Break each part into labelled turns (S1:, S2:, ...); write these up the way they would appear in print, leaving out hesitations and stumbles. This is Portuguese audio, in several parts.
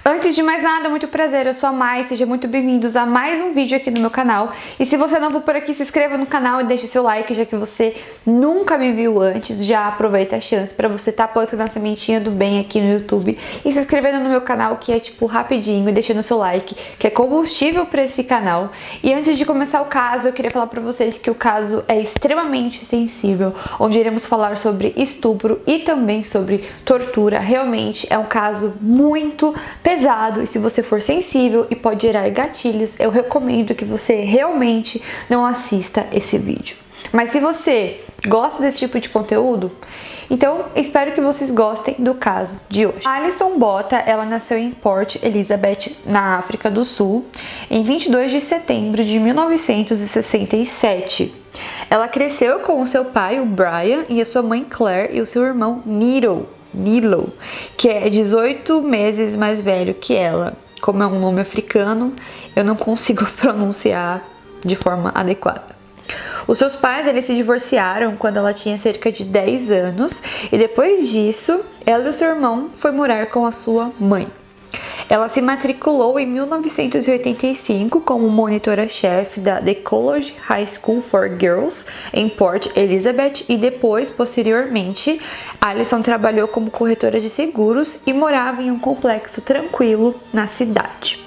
S1: Antes de mais nada, muito prazer, eu sou a Mai, sejam muito bem-vindos a mais um vídeo aqui no meu canal. E se você é novo por aqui, se inscreva no canal e deixe seu like, já que você nunca me viu antes. Já aproveita a chance para você estar plantando a sementinha do bem aqui no YouTube e se inscrevendo no meu canal, que é tipo rapidinho, e deixando seu like, que é combustível para esse canal. E antes de começar o caso, eu queria falar para vocês que o caso é extremamente sensível, onde iremos falar sobre estupro e também sobre tortura. Realmente é um caso muito pesado, e se você for sensível e pode gerar gatilhos, eu recomendo que você realmente não assista esse vídeo. Mas se você gosta desse tipo de conteúdo, então espero que vocês gostem do caso de hoje. A Alison Botha, ela nasceu em Port Elizabeth, na África do Sul, em 22 de setembro de 1967. Ela cresceu com o seu pai, o Brian, e a sua mãe Claire, e o seu irmão Nilo, que é 18 meses mais velho que ela. Como é um nome africano, eu não consigo pronunciar de forma adequada. Os seus pais, eles se divorciaram quando ela tinha cerca de 10 anos, e depois disso, ela e o seu irmão foram morar com a sua mãe. Ela se matriculou em 1985 como monitora-chefe da The College High School for Girls em Port Elizabeth, e depois, posteriormente, Alison trabalhou como corretora de seguros e morava em um complexo tranquilo na cidade.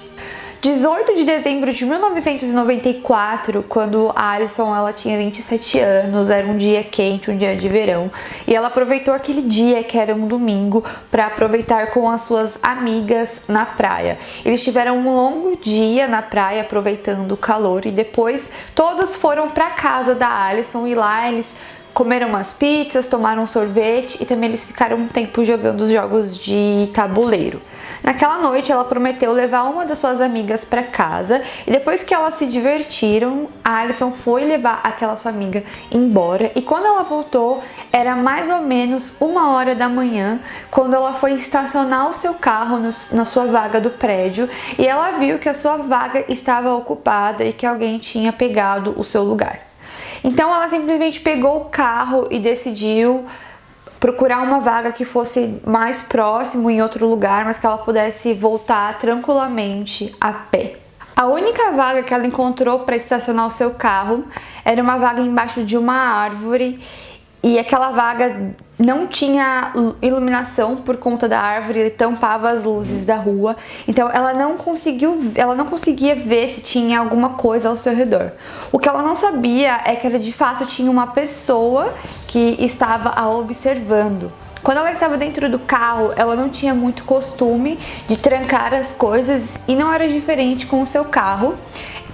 S1: 18 de dezembro de 1994, quando a Alison ela tinha 27 anos, era um dia quente, um dia de verão, e ela aproveitou aquele dia, que era um domingo, para aproveitar com as suas amigas na praia. Eles tiveram um longo dia na praia, aproveitando o calor, e depois todas foram para casa da Alison, e lá eles comeram umas pizzas, tomaram um sorvete, e também eles ficaram um tempo jogando os jogos de tabuleiro. Naquela noite, ela prometeu levar uma das suas amigas para casa, e depois que elas se divertiram, a Alison foi levar aquela sua amiga embora, e quando ela voltou, era mais ou menos 1h da manhã, quando ela foi estacionar o seu carro na sua vaga do prédio, e ela viu que a sua vaga estava ocupada e que alguém tinha pegado o seu lugar. Então ela simplesmente pegou o carro e decidiu procurar uma vaga que fosse mais próximo, em outro lugar, mas que ela pudesse voltar tranquilamente a pé. A única vaga que ela encontrou para estacionar o seu carro era uma vaga embaixo de uma árvore, e aquela vaga não tinha iluminação por conta da árvore, ele tampava as luzes da rua, então ela não conseguia ver se tinha alguma coisa ao seu redor. O que ela não sabia é que ela de fato tinha uma pessoa que estava a observando. Quando ela estava dentro do carro, ela não tinha muito costume de trancar as coisas, e não era diferente com o seu carro.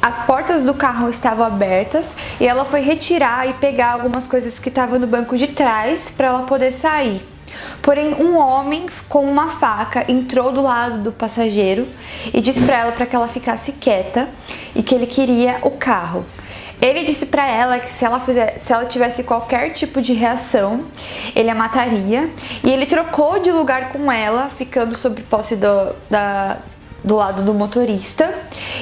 S1: As portas do carro estavam abertas e ela foi retirar e pegar algumas coisas que estavam no banco de trás para ela poder sair. Porém, um homem com uma faca entrou do lado do passageiro e disse para ela que ela ficasse quieta e que ele queria o carro. Ele disse para ela que se ela tivesse qualquer tipo de reação, ele a mataria, e ele trocou de lugar com ela, ficando sob posse do lado do motorista,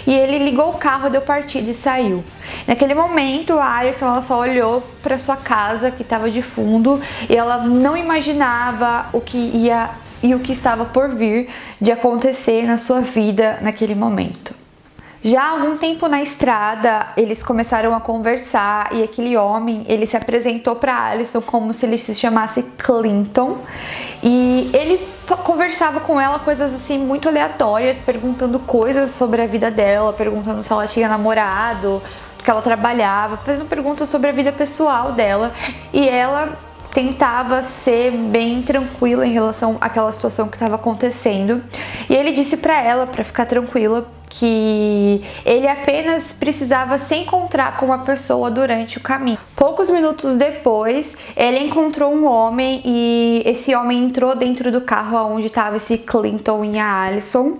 S1: e ele ligou o carro, deu partida e saiu. Naquele momento, a Alison ela só olhou para sua casa, que estava de fundo, e ela não imaginava o que ia e o que estava por vir de acontecer na sua vida naquele momento. Já há algum tempo na estrada, eles começaram a conversar, e aquele homem, ele se apresentou para Alison como se ele se chamasse Clinton, e ele conversava com ela coisas assim muito aleatórias, perguntando coisas sobre a vida dela, perguntando se ela tinha namorado, que ela trabalhava, fazendo perguntas sobre a vida pessoal dela, e ela tentava ser bem tranquila em relação àquela situação que estava acontecendo. E ele disse para ela, para ficar tranquila, que ele apenas precisava se encontrar com uma pessoa durante o caminho. Poucos minutos depois, ele encontrou um homem, e esse homem entrou dentro do carro onde estava esse Clinton e a Alison.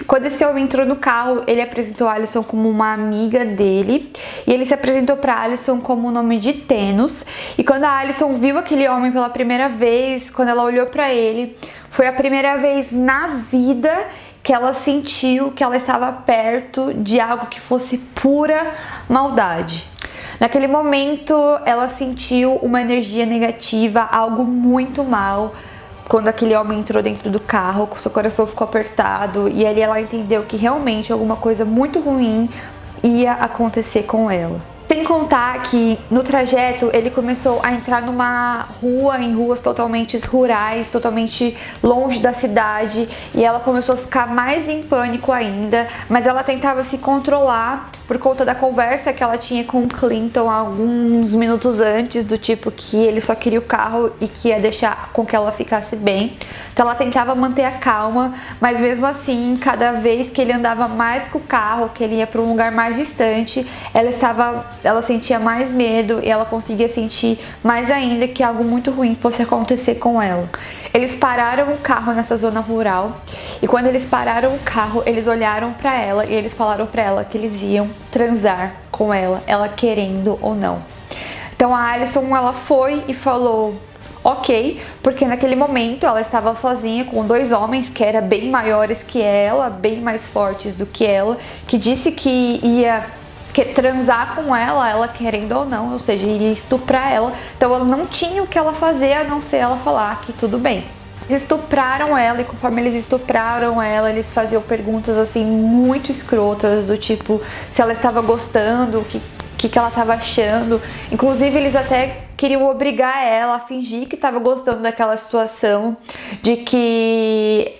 S1: Quando esse homem entrou no carro, ele apresentou a Alison como uma amiga dele, e ele se apresentou para a Alison como o nome de Thanos. E quando a Alison viu aquele homem pela primeira vez, quando ela olhou para ele, foi a primeira vez na vida que ela sentiu que ela estava perto de algo que fosse pura maldade. Naquele momento, ela sentiu uma energia negativa, algo muito mal, quando aquele homem entrou dentro do carro, seu coração ficou apertado e ali ela entendeu que realmente alguma coisa muito ruim ia acontecer com ela. Sem contar que no trajeto ele começou a entrar numa rua, em ruas totalmente rurais, totalmente longe da cidade, e ela começou a ficar mais em pânico ainda, mas ela tentava se controlar por conta da conversa que ela tinha com o Clinton alguns minutos antes, do tipo que ele só queria o carro e que ia deixar com que ela ficasse bem. Então ela tentava manter a calma, mas mesmo assim, cada vez que ele andava mais com o carro, que ele ia para um lugar mais distante, ela sentia mais medo e ela conseguia sentir mais ainda que algo muito ruim fosse acontecer com ela. Eles pararam o carro nessa zona rural e quando eles pararam o carro, eles olharam para ela e eles falaram para ela que eles iam transar com ela, ela querendo ou não. Então a Alison, ela foi e falou ok, porque naquele momento ela estava sozinha com dois homens que eram bem maiores que ela, bem mais fortes do que ela, que disse que ia transar com ela querendo ou não, ou seja, iria estuprar ela. Então ela não tinha o que ela fazer a não ser ela falar que tudo bem. Eles estupraram ela e conforme eles estupraram ela, eles faziam perguntas assim muito escrotas, do tipo se ela estava gostando, o que ela estava achando. Inclusive eles até queriam obrigar ela a fingir que estava gostando daquela situação, de que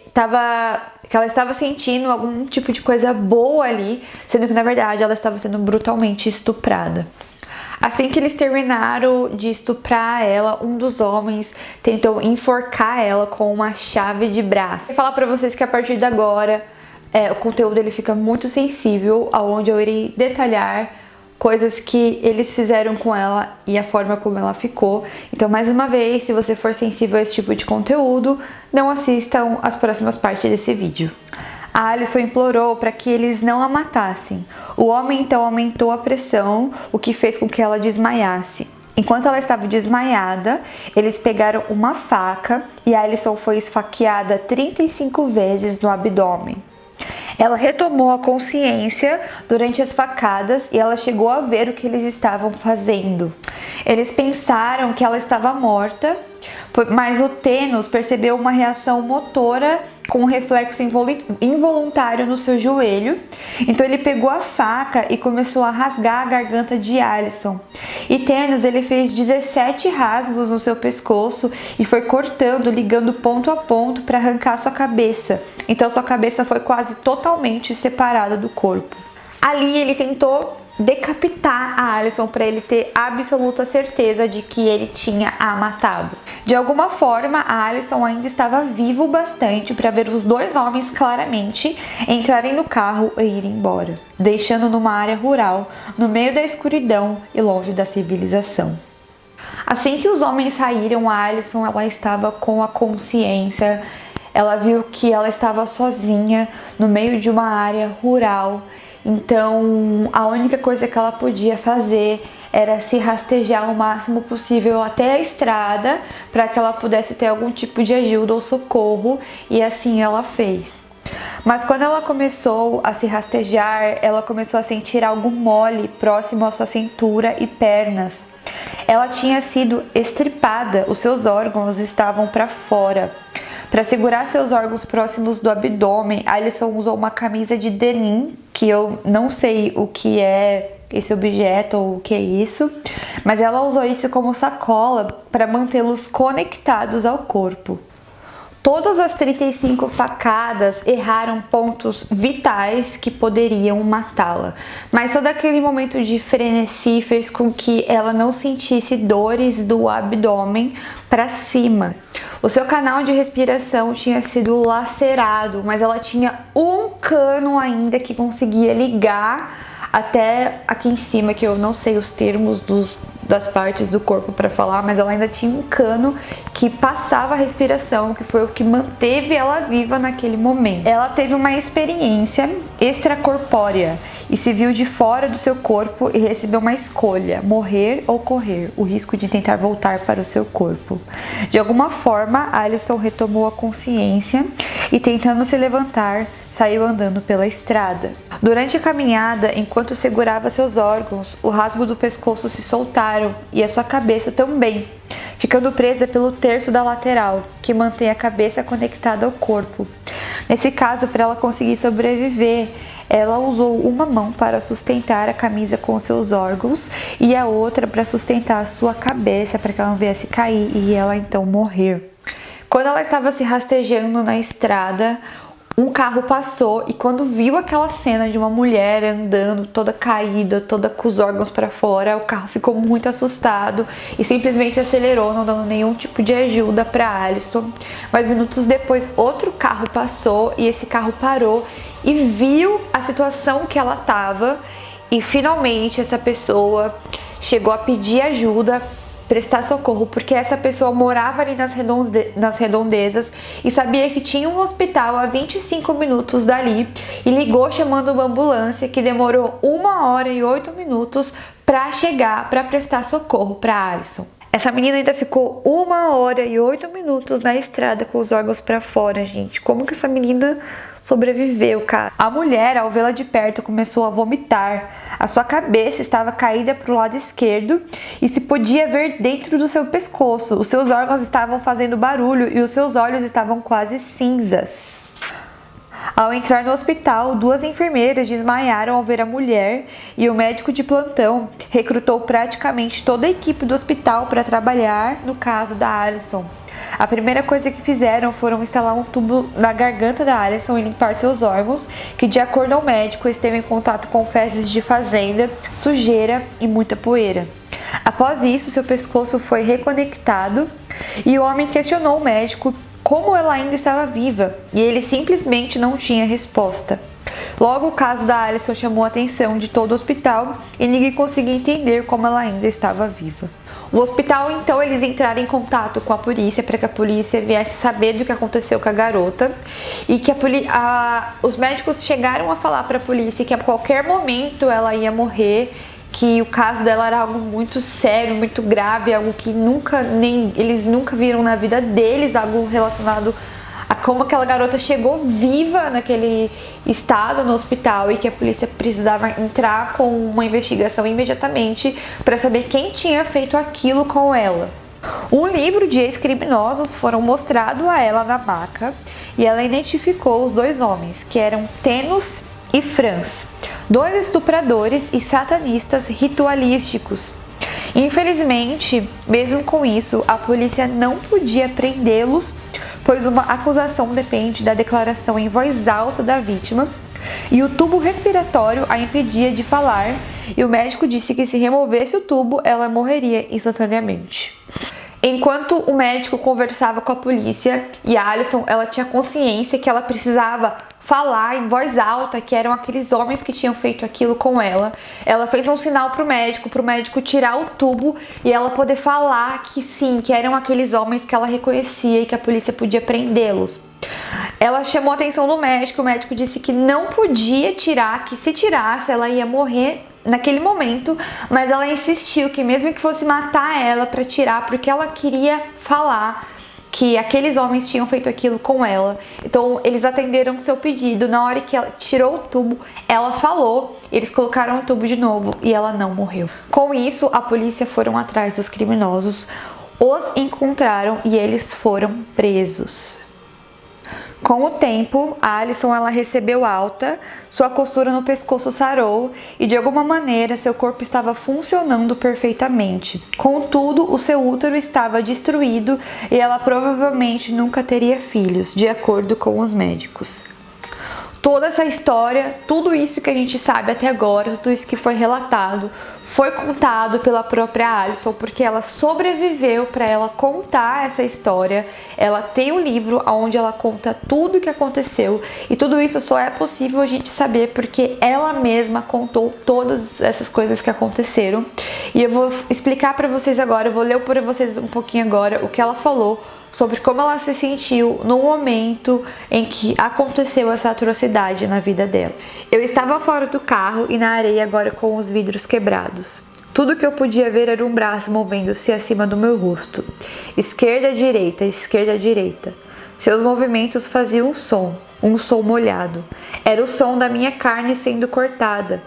S1: ela estava sentindo algum tipo de coisa boa ali, sendo que na verdade ela estava sendo brutalmente estuprada. Assim que eles terminaram de estuprar ela, um dos homens tentou enforcar ela com uma chave de braço. Vou falar pra vocês que a partir de agora o conteúdo ele fica muito sensível, aonde eu irei detalhar coisas que eles fizeram com ela e a forma como ela ficou. Então, mais uma vez, se você for sensível a esse tipo de conteúdo, não assistam as próximas partes desse vídeo. A Alison implorou para que eles não a matassem. O homem então aumentou a pressão, o que fez com que ela desmaiasse. Enquanto ela estava desmaiada, eles pegaram uma faca e a Alison foi esfaqueada 35 vezes no abdômen. Ela retomou a consciência durante as facadas e ela chegou a ver o que eles estavam fazendo. Eles pensaram que ela estava morta, mas o Thanos percebeu uma reação motora com um reflexo involuntário no seu joelho. Então ele pegou a faca e começou a rasgar a garganta de Alison. E Thanos ele fez 17 rasgos no seu pescoço e foi cortando, ligando ponto a ponto para arrancar sua cabeça. Então sua cabeça foi quase totalmente separada do corpo. Ali ele tentou decapitar a Alison para ele ter absoluta certeza de que ele tinha a matado. De alguma forma, a Alison ainda estava viva o bastante para ver os dois homens claramente entrarem no carro e irem embora, deixando numa área rural, no meio da escuridão e longe da civilização. Assim que os homens saíram, a Alison ela estava com a consciência. Ela viu que ela estava sozinha no meio de uma área rural. Então, a única coisa que ela podia fazer era se rastejar o máximo possível até a estrada para que ela pudesse ter algum tipo de ajuda ou socorro, e assim ela fez. Mas quando ela começou a se rastejar, ela começou a sentir algo mole próximo à sua cintura e pernas. Ela tinha sido estripada, os seus órgãos estavam para fora. Para segurar seus órgãos próximos do abdômen, Alison usou uma camisa de denim, que eu não sei o que é esse objeto ou o que é isso, mas ela usou isso como sacola para mantê-los conectados ao corpo. Todas as 35 facadas erraram pontos vitais que poderiam matá-la, mas todo aquele momento de frenesi fez com que ela não sentisse dores do abdômen para cima. O seu canal de respiração tinha sido lacerado, mas ela tinha um cano ainda que conseguia ligar até aqui em cima, que eu não sei os termos das partes do corpo para falar, mas ela ainda tinha um cano que passava a respiração, que foi o que manteve ela viva naquele momento. Ela teve uma experiência extracorpórea e se viu de fora do seu corpo e recebeu uma escolha: morrer ou correr, o risco de tentar voltar para o seu corpo. De alguma forma, Alison retomou a consciência e, tentando se levantar, saiu andando pela estrada. Durante a caminhada, enquanto segurava seus órgãos, o rasgo do pescoço se soltaram e a sua cabeça também, ficando presa pelo terço da lateral, que mantém a cabeça conectada ao corpo. Nesse caso, para ela conseguir sobreviver, ela usou uma mão para sustentar a camisa com seus órgãos e a outra para sustentar a sua cabeça, para que ela não viesse cair e ela então morrer. Quando ela estava se rastejando na estrada, um carro passou e quando viu aquela cena de uma mulher andando toda caída, toda com os órgãos para fora, o carro ficou muito assustado e simplesmente acelerou, não dando nenhum tipo de ajuda para Alison. Mas minutos depois, outro carro passou e esse carro parou e viu a situação que ela estava e finalmente essa pessoa chegou a pedir ajuda, prestar socorro, porque essa pessoa morava ali nas redondezas e sabia que tinha um hospital a 25 minutos dali e ligou chamando uma ambulância que demorou 1 hora e 8 minutos para chegar, para prestar socorro para Alison. Essa menina ainda ficou 1 hora e 8 minutos na estrada com os órgãos para fora, gente. Como que essa menina sobreviveu, cara? A mulher, ao vê-la de perto, começou a vomitar. A sua cabeça estava caída para o lado esquerdo e se podia ver dentro do seu pescoço. Os seus órgãos estavam fazendo barulho e os seus olhos estavam quase cinzas. Ao entrar no hospital, 2 enfermeiras desmaiaram ao ver a mulher e o médico de plantão recrutou praticamente toda a equipe do hospital para trabalhar no caso da Alison. A primeira coisa que fizeram foram instalar um tubo na garganta da Alison e limpar seus órgãos, que de acordo ao médico esteve em contato com fezes de fazenda, sujeira e muita poeira. Após isso, seu pescoço foi reconectado e o homem questionou o médico como ela ainda estava viva, e ele simplesmente não tinha resposta. Logo, o caso da Alison chamou a atenção de todo o hospital e ninguém conseguia entender como ela ainda estava viva. O hospital, então, eles entraram em contato com a polícia para que a polícia viesse saber do que aconteceu com a garota e que os médicos chegaram a falar para a polícia que a qualquer momento ela ia morrer, que o caso dela era algo muito sério, muito grave, algo que eles nunca viram na vida deles, algo relacionado a como aquela garota chegou viva naquele estado no hospital e que a polícia precisava entrar com uma investigação imediatamente para saber quem tinha feito aquilo com ela. Um livro de ex-criminosos foram mostrado a ela na maca e ela identificou os 2 homens, que eram Tenos e Franz, 2 estupradores e satanistas ritualísticos. Infelizmente, mesmo com isso, a polícia não podia prendê-los, pois uma acusação depende da declaração em voz alta da vítima e o tubo respiratório a impedia de falar, e o médico disse que se removesse o tubo, ela morreria instantaneamente. Enquanto o médico conversava com a polícia e a Alison, ela tinha consciência que ela precisava falar em voz alta que eram aqueles homens que tinham feito aquilo com ela. Ela fez um sinal pro médico tirar o tubo e ela poder falar que sim, que eram aqueles homens que ela reconhecia e que a polícia podia prendê-los. Ela chamou a atenção do médico, o médico disse que não podia tirar, que se tirasse ela ia morrer naquele momento, mas ela insistiu que mesmo que fosse matar ela para tirar, porque ela queria falar que aqueles homens tinham feito aquilo com ela. Então eles atenderam seu pedido. Na hora que ela tirou o tubo, ela falou, eles colocaram o tubo de novo e ela não morreu. Com isso, a polícia foram atrás dos criminosos, os encontraram e eles foram presos. Com o tempo, a Alison ela recebeu alta, sua costura no pescoço sarou e de alguma maneira seu corpo estava funcionando perfeitamente. Contudo, o seu útero estava destruído e ela provavelmente nunca teria filhos, de acordo com os médicos. Toda essa história, tudo isso que a gente sabe até agora, tudo isso que foi relatado, foi contado pela própria Alison, porque ela sobreviveu para ela contar essa história. Ela tem um livro onde ela conta tudo o que aconteceu e tudo isso só é possível a gente saber porque ela mesma contou todas essas coisas que aconteceram. E eu vou explicar para vocês agora, eu vou ler para vocês um pouquinho agora o que ela falou sobre como ela se sentiu no momento em que aconteceu essa atrocidade na vida dela. Eu estava fora do carro e na areia agora com os vidros quebrados. Tudo que eu podia ver era um braço movendo-se acima do meu rosto. Esquerda, direita. Seus movimentos faziam um som molhado. Era o som da minha carne sendo cortada.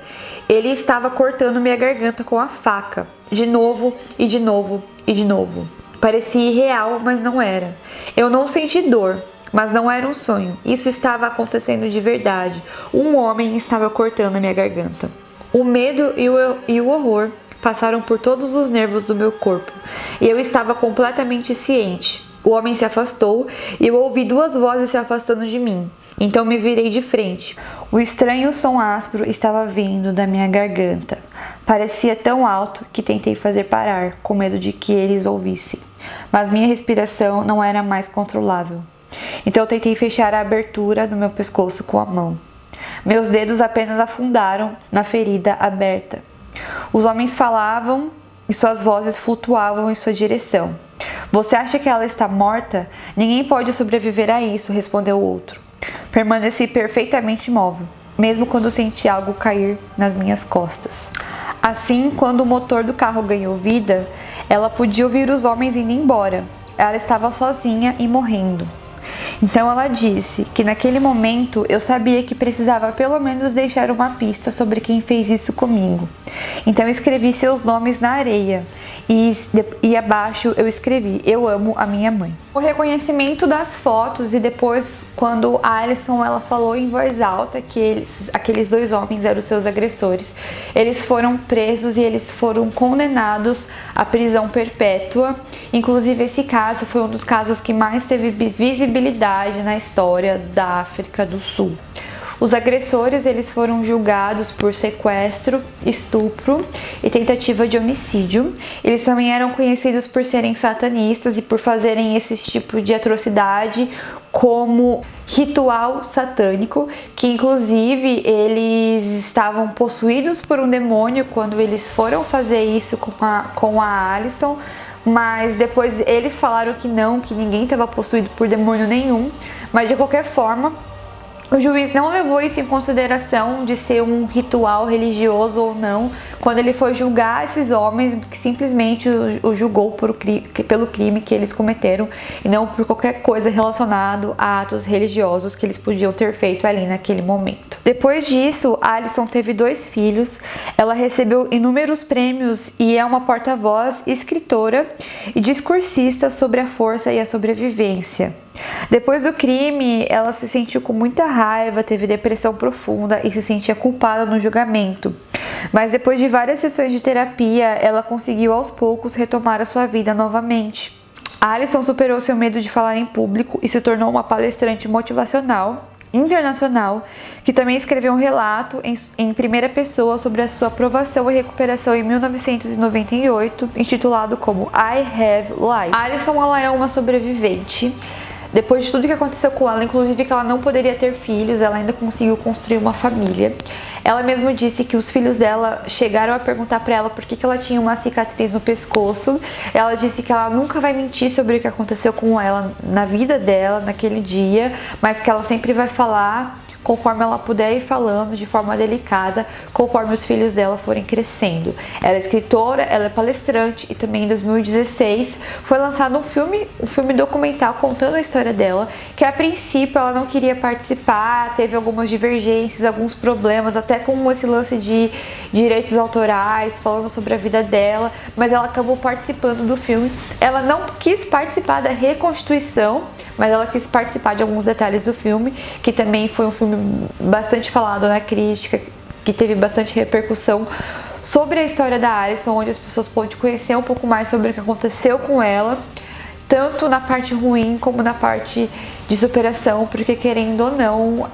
S1: Ele estava cortando minha garganta com a faca. De novo e de novo e de novo. Parecia irreal, mas não era. Eu não senti dor, mas não era um sonho. Isso estava acontecendo de verdade. Um homem estava cortando a minha garganta. O medo e o horror passaram por todos os nervos do meu corpo, e eu estava completamente ciente. O homem se afastou e eu ouvi duas vozes se afastando de mim. Então me virei de frente. O estranho som áspero estava vindo da minha garganta. Parecia tão alto que tentei fazer parar, com medo de que eles ouvissem. Mas minha respiração não era mais controlável. Então eu tentei fechar a abertura do meu pescoço com a mão. Meus dedos apenas afundaram na ferida aberta. Os homens falavam e suas vozes flutuavam em sua direção. Você acha que ela está morta? Ninguém pode sobreviver a isso, respondeu o outro. Permaneci perfeitamente imóvel, mesmo quando senti algo cair nas minhas costas. Assim, quando o motor do carro ganhou vida, ela podia ouvir os homens indo embora. Ela estava sozinha e morrendo. Então ela disse que naquele momento eu sabia que precisava pelo menos deixar uma pista sobre quem fez isso comigo. Então eu escrevi seus nomes na areia e abaixo eu escrevi: eu amo a minha mãe. O reconhecimento das fotos e depois quando a Alison ela falou em voz alta que aqueles dois homens eram os seus agressores, eles foram presos e eles foram condenados à prisão perpétua. Inclusive esse caso foi um dos casos que mais teve visibilidade na história da África do Sul. Os agressores eles foram julgados por sequestro, estupro e tentativa de homicídio. Eles também eram conhecidos por serem satanistas e por fazerem esse tipo de atrocidade como ritual satânico, que inclusive eles estavam possuídos por um demônio quando eles foram fazer isso com a Alison, mas depois eles falaram que não, que ninguém estava possuído por demônio nenhum, mas de qualquer forma o juiz não levou isso em consideração de ser um ritual religioso ou não, quando ele foi julgar esses homens, que simplesmente o julgou pelo crime que eles cometeram e não por qualquer coisa relacionada a atos religiosos que eles podiam ter feito ali naquele momento. Depois disso, Alison teve 2 filhos, ela recebeu inúmeros prêmios e é uma porta-voz, escritora e discursista sobre a força e a sobrevivência. Depois do crime, ela se sentiu com muita raiva, teve depressão profunda e se sentia culpada no julgamento. Mas depois de várias sessões de terapia, ela conseguiu aos poucos retomar a sua vida novamente. A Alison superou seu medo de falar em público e se tornou uma palestrante motivacional internacional, que também escreveu um relato em primeira pessoa sobre a sua aprovação e recuperação em 1998, intitulado como I Have Life. A Alison ela é uma sobrevivente. Depois de tudo que aconteceu com ela, inclusive que ela não poderia ter filhos, ela ainda conseguiu construir uma família. Ela mesma disse que os filhos dela chegaram a perguntar para ela por que ela tinha uma cicatriz no pescoço. Ela disse que ela nunca vai mentir sobre o que aconteceu com ela na vida dela, naquele dia, mas que ela sempre vai falar conforme ela puder ir falando de forma delicada, conforme os filhos dela forem crescendo. Ela é escritora, ela é palestrante e também em 2016 foi lançado um filme documental contando a história dela, que a princípio ela não queria participar, teve algumas divergências, alguns problemas, até com esse lance de direitos autorais, falando sobre a vida dela, mas ela acabou participando do filme. Ela não quis participar da reconstituição, mas ela quis participar de alguns detalhes do filme, que também foi um filme bastante falado na crítica, que teve bastante repercussão sobre a história da Alison, onde as pessoas podem conhecer um pouco mais sobre o que aconteceu com ela, tanto na parte ruim como na parte de superação, porque querendo ou não,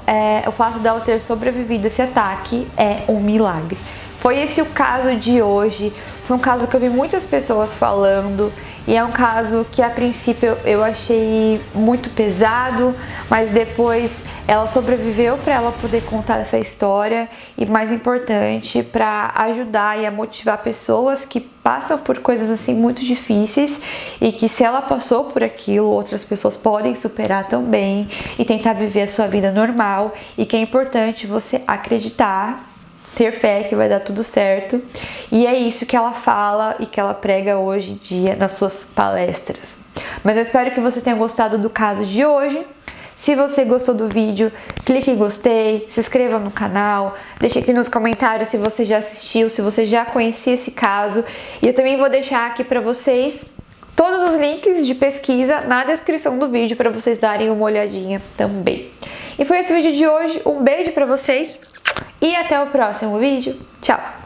S1: o fato dela ter sobrevivido a esse ataque é um milagre. Foi esse o caso de hoje, foi um caso que eu vi muitas pessoas falando e é um caso que a princípio eu achei muito pesado, mas depois ela sobreviveu para ela poder contar essa história e, mais importante, para ajudar e a motivar pessoas que passam por coisas assim muito difíceis e que, se ela passou por aquilo, outras pessoas podem superar também e tentar viver a sua vida normal, e que é importante você acreditar, ter fé que vai dar tudo certo. E é isso que ela fala e que ela prega hoje em dia nas suas palestras. Mas eu espero que você tenha gostado do caso de hoje. Se você gostou do vídeo, clique em gostei, se inscreva no canal, deixe aqui nos comentários se você já assistiu, se você já conhecia esse caso. E eu também vou deixar aqui para vocês todos os links de pesquisa na descrição do vídeo para vocês darem uma olhadinha também. E foi esse vídeo de hoje, um beijo para vocês e até o próximo vídeo. Tchau!